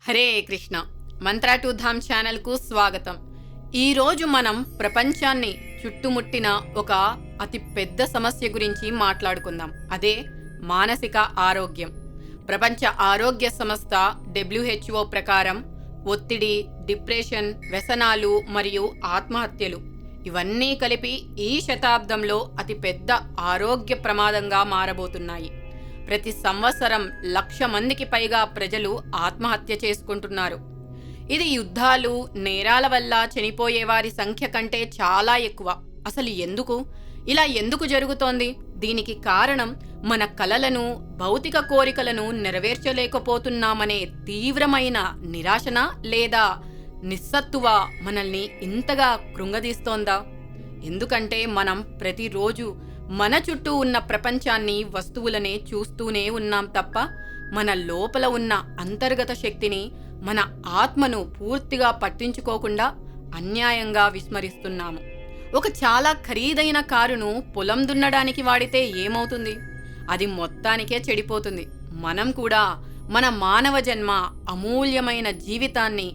Hare Krishna. Mantra to ధామ్ ఛానల్కు స్వాగతం. ఈరోజు మనం ప్రపంచాన్ని చుట్టుముట్టిన ఒక అతి పెద్ద సమస్య గురించి మాట్లాడుకుందాం. అదే మానసిక ఆరోగ్యం. ప్రపంచ ఆరోగ్య సంస్థ WHO ప్రకారం ఒత్తిడి, డిప్రెషన్, వ్యసనాలు మరియు ఆత్మహత్యలు ఇవన్నీ కలిపి ఈ శతాబ్దంలో అతి పెద్ద ఆరోగ్య ప్రమాదంగా మారబోతున్నాయి. ప్రతి సంవత్సరం 1,00,000 మందికి పైగా ప్రజలు ఆత్మహత్య చేసుకుంటున్నారు. ఇది యుద్ధాలు, నేరాల వల్ల చనిపోయే వారి సంఖ్య కంటే చాలా ఎక్కువ. అసలు ఇలా ఎందుకు జరుగుతోంది? దీనికి కారణం మన కలలను, భౌతిక కోరికలను నెరవేర్చలేకపోతున్నామనే తీవ్రమైన నిరాశన లేదా నిస్సత్తువ మనల్ని ఇంతగా కృంగదీస్తోందా? ఎందుకంటే మనం ప్రతిరోజు మన చుట్టూ ఉన్న ప్రపంచాన్ని, వస్తువులనే చూస్తూనే ఉన్నాం తప్ప మన లోపల ఉన్న అంతర్గత శక్తిని, మన ఆత్మను పూర్తిగా పట్టించుకోకుండా అన్యాయంగా విస్మరిస్తున్నాము. ఒక చాలా ఖరీదైన కారును పొలం దున్నడానికి వాడితే ఏమవుతుంది? అది మొత్తానికే చెడిపోతుంది. మనం కూడా మన మానవ జన్మ, అమూల్యమైన జీవితాన్ని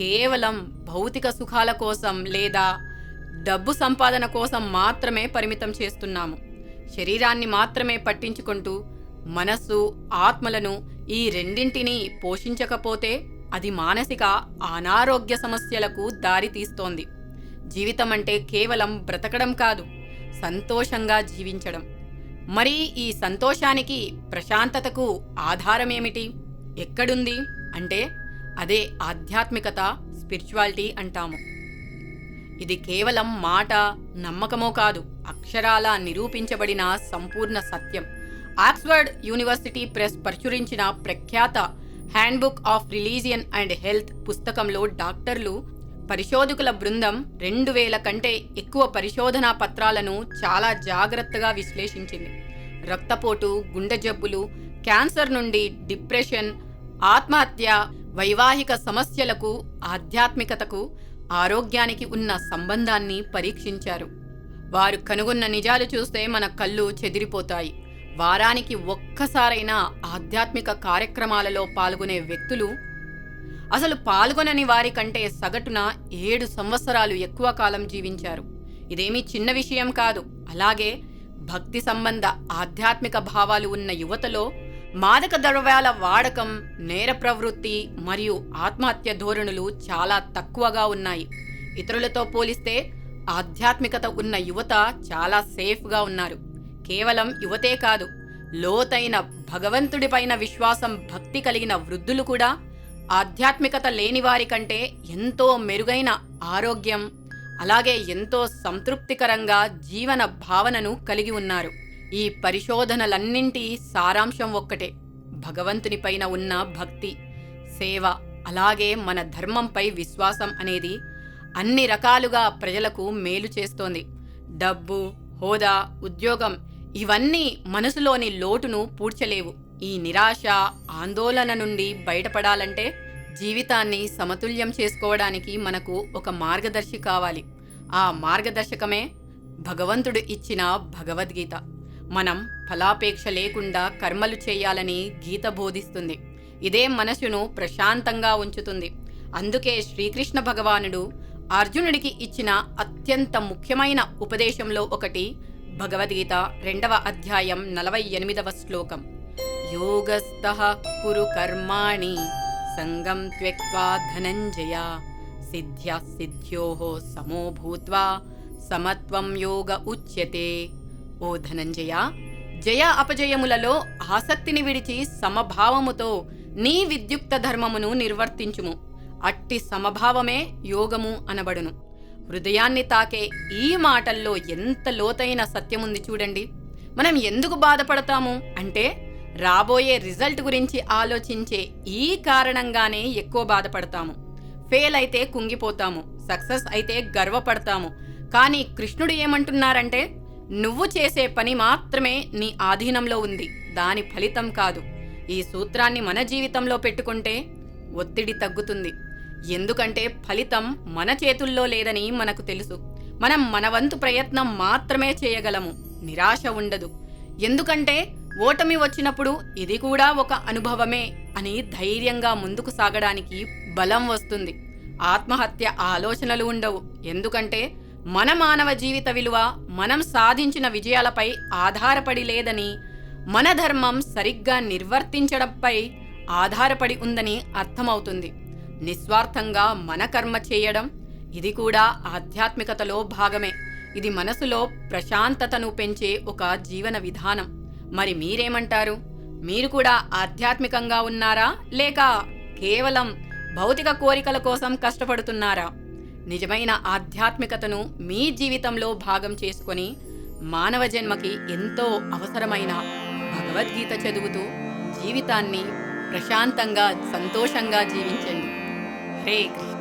కేవలం భౌతిక సుఖాల కోసం లేదా డబ్బు సంపాదన కోసం మాత్రమే పరిమితం చేస్తున్నాము. శరీరాన్ని మాత్రమే పట్టించుకుంటూ మనస్సు, ఆత్మలను ఈ రెండింటినీ పోషించకపోతే అది మానసిక అనారోగ్య సమస్యలకు దారి తీస్తోంది. జీవితం అంటే కేవలం బ్రతకడం కాదు, సంతోషంగా జీవించడం. మరి ఈ సంతోషానికి, ప్రశాంతతకు ఆధారమేమిటి? ఎక్కడుంది అంటే అదే ఆధ్యాత్మికత, స్పిరిచువాలిటీ అంటాము. ఇది కేవలం మాట, నమ్మకమో కాదు, అక్షరాలా నిరూపించబడిన సంపూర్ణ సత్యం. ఆక్స్ఫర్డ్ యూనివర్సిటీ ప్రెస్ ప్రచురించిన ప్రఖ్యాత handbook of religion and health పుస్తకంలో డాక్టర్లు, పరిశోధకుల బృందం 2,000 కంటే ఎక్కువ పరిశోధనా పత్రాలను చాలా జాగ్రత్తగా విశ్లేషించింది. రక్తపోటు, గుండె జబ్బులు, క్యాన్సర్ నుండి డిప్రెషన్, ఆత్మహత్య, వైవాహిక సమస్యలకు, ఆధ్యాత్మికతకు, ఆరోగ్యానికి ఉన్న సంబంధాన్ని పరీక్షించారు. వారు కనుగొన్న నిజాలు చూస్తే మన కళ్ళు చెదిరిపోతాయి. వారానికి ఒక్కసారైనా ఆధ్యాత్మిక కార్యక్రమాలలో పాల్గొనే వ్యక్తులు అసలు పాల్గొనని వారి కంటే సగటున 7 సంవత్సరాలు ఎక్కువ కాలం జీవించారు. ఇదేమీ చిన్న విషయం కాదు. అలాగే భక్తి సంబంధ ఆధ్యాత్మిక భావాలు ఉన్న యువతలో మాదక ద్రవ్యాల వాడకం, నేర ప్రవృత్తి మరియు ఆత్మహత్య ధోరణులు చాలా తక్కువగా ఉన్నాయి. ఇతరులతో పోలిస్తే ఆధ్యాత్మికత ఉన్న యువత చాలా సేఫ్గా ఉన్నారు. కేవలం యువతే కాదు, లోతైన భగవంతుడిపైన విశ్వాసం, భక్తి కలిగిన వృద్ధులు కూడా ఆధ్యాత్మికత లేని వారి కంటే ఎంతో మెరుగైన ఆరోగ్యం, అలాగే ఎంతో సంతృప్తికరంగా జీవన భావనను కలిగి ఉన్నారు. ఈ పరిశోధనలన్నింటి సారాంశం ఒక్కటే: భగవంతునిపైన ఉన్న భక్తి, సేవ, అలాగే మన ధర్మంపై విశ్వాసం అనేది అన్ని రకాలుగా ప్రజలకు మేలు చేస్తోంది. డబ్బు, హోదా, ఉద్యోగం ఇవన్నీ మనసులోని లోటును పూడ్చలేవు. ఈ నిరాశ, ఆందోళన నుండి బయటపడాలంటే జీవితాన్ని సమతుల్యం చేసుకోవడానికి మనకు ఒక మార్గదర్శి కావాలి. ఆ మార్గదర్శకమే భగవంతుడు ఇచ్చిన భగవద్గీత. మనం ఫలాపేక్ష లేకుండా కర్మలు చేయాలని గీత బోధిస్తుంది. ఇదే మనసును ప్రశాంతంగా ఉంచుతుంది. అందుకే శ్రీకృష్ణ భగవానుడు అర్జునుడికి ఇచ్చిన అత్యంత ముఖ్యమైన ఉపదేశంలో ఒకటి భగవద్గీత 2వ అధ్యాయం 48వ శ్లోకం: యోగస్థః కురు కర్మాణి సంగం త్యక్త్వా ధనంజయ సిద్ధ్యా సిద్ధ్యోః సమో భూత్వా సమత్వం యోగ ఉచ్యతే. ఓ ధనంజయ, జయ అపజయములలో ఆసక్తిని విడిచి సమభావముతో నీ విద్యుక్త ధర్మమును నిర్వర్తించుము. అట్టి సమభావమే యోగము అనబడును. హృదయాన్ని తాకే ఈ మాటల్లో ఎంత లోతైన సత్యముంది చూడండి. మనం ఎందుకు బాధపడతాము అంటే రాబోయే రిజల్ట్ గురించి ఆలోచించే ఈ కారణంగానే ఎక్కువ బాధపడతాము. ఫెయిల్ అయితే కుంగిపోతాము, సక్సెస్ అయితే గర్వపడతాము. కానీ కృష్ణుడు ఏమంటున్నారంటే, నువ్వు చేసే పని మాత్రమే నీ ఆధీనంలో ఉంది, దాని ఫలితం కాదు. ఈ సూత్రాన్ని మన జీవితంలో పెట్టుకుంటే ఒత్తిడి తగ్గుతుంది. ఎందుకంటే ఫలితం మన చేతుల్లో లేదని మనకు తెలుసు. మనం మన వంతు ప్రయత్నం మాత్రమే చేయగలము. నిరాశ ఉండదు. ఎందుకంటే ఓటమి వచ్చినప్పుడు ఇది కూడా ఒక అనుభవమే అని ధైర్యంగా ముందుకు సాగడానికి బలం వస్తుంది. ఆత్మహత్య ఆలోచనలు ఉండవు. ఎందుకంటే మన మానవ జీవిత విలువ మనం సాధించిన విజయాలపై ఆధారపడి లేదని, మన ధర్మం సరిగ్గా నిర్వర్తించడంపై ఆధారపడి ఉందని అర్థమవుతుంది. నిస్వార్థంగా మన కర్మ చేయడం ఇది కూడా ఆధ్యాత్మికతలో భాగమే. ఇది మనసులో ప్రశాంతతను పెంచే ఒక జీవన విధానం. మరి మీరేమంటారు? మీరు కూడా ఆధ్యాత్మికంగా ఉన్నారా, లేక కేవలం భౌతిక కోరికల కోసం కష్టపడుతున్నారా? నిజమైన ఆధ్యాత్మికతను మీ జీవితంలో భాగం చేసుకొని మానవ జన్మకి ఎంతో అవసరమైన భగవద్గీత చదువుతూ జీవితాన్ని ప్రశాంతంగా సంతోషంగా జీవించండి. హరే కృష్ణ.